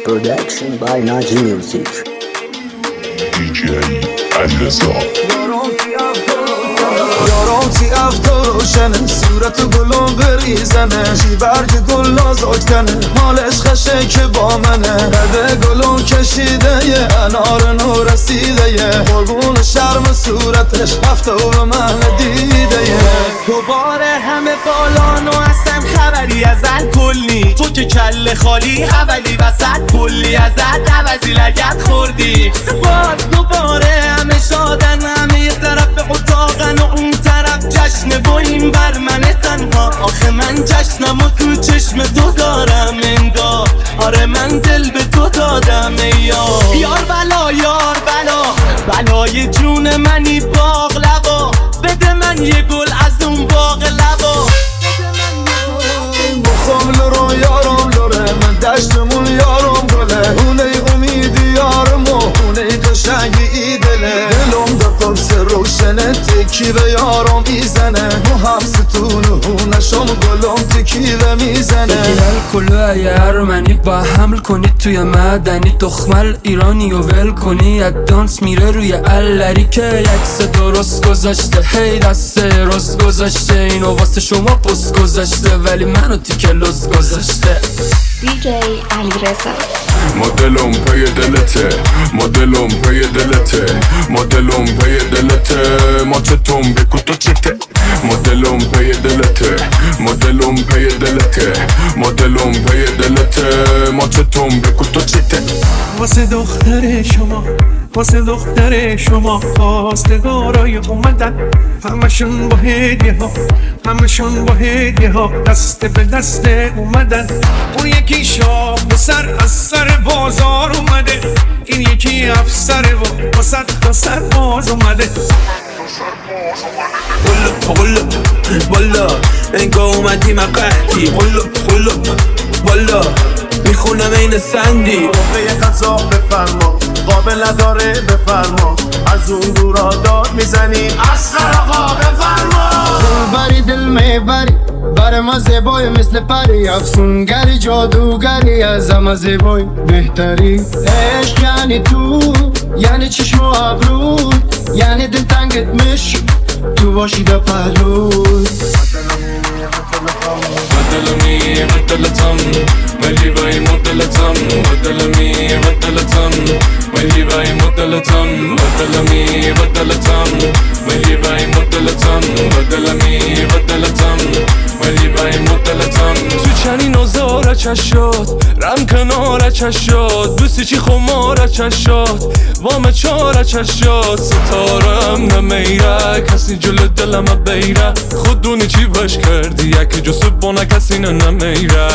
Production by Naji Music. DJ علیرضا یارم تی افتا روشنه صورت گلم بریزنه چی برگ گل نازکتنه حالش خشه که با منه رده گلم کشیده یه انار نو رسیده یه قربون شرم صورتش هفته و به من دیده یه دوباره همه بالان و اصلا خبری ازت کلی تو که کل خالی اولی وسط کلی ازت عوضی لگت خوردی باز دوباره همه شادن همه یه طرف اتاقن و اون طرف جشنه با این بر من تنها آخه من جشنم و تو چشم تو دارم انگار آره من دل به تو دادم یار بلا یار بلا بلای جون منی باقلبا بده من یه گل از اون باقلبا مخام لرو یارم لره من دشتمون یارم گله اونه امیدی یارم و اونه قشنگی ای دله دلم در قبس روشنه تکی به یارم میزنه و هم ستون و هونشم گلم تکی به میزنه بگیرل کلو ایر منی با حمل کنی توی مدنی تخمل ایرانی و ول کنی یک دانس میره روی اللری که یکس درست گذاشته هی دست راست گذاشته اینو واسه شما پست گذاشته ولی منو تیکه لز گذاشته DJ علیرضا مدلم پی دلته مدلم پی دلته مدلم پی دلته ما چطوم بکو تو چته مدلم پی دلته مدلم پی دلته مدلم پی دلته ما چطوم بکو تو چته واسه دختر شما واسه دختر شما خواستگارای اومدن همشون با هدیه ها همشون با هدیه ها دست به دست اومدن اون یکی شاه و سر از سر بازار اومده این یکی افسره و واسه تا سر باز اومده قلب والا انگاه اومدی مقهدی قلب والا میخونم این سندی موقع غذا بفرما قابل نداره بفرما از اون دورا داد میزنی اصغر آقا بفرما بری دل میبری بر ما زیبای مثل پری افسونگری جادوگری از همه زیبای بهتری عشق یعنی تو یعنی چشم و ابرو یعنی دل تنگت میشه تو باشی در پهلوی بدلمی بدلتم ولی بای مدلتم بدلمی بدلتم ولی بای مدلتم بدلمی بدلتم ولی بای مدلتم بدلمی بدلتم ولی بای مدلتم تو چنین آزار چشاد رم کنار چشاد دوستی چی خمار چشاد وام چار چشاد ستارم نمیره کسی جلو دلم بیره خودونی چی باش کردی یکی جو سبونه کسی نمیره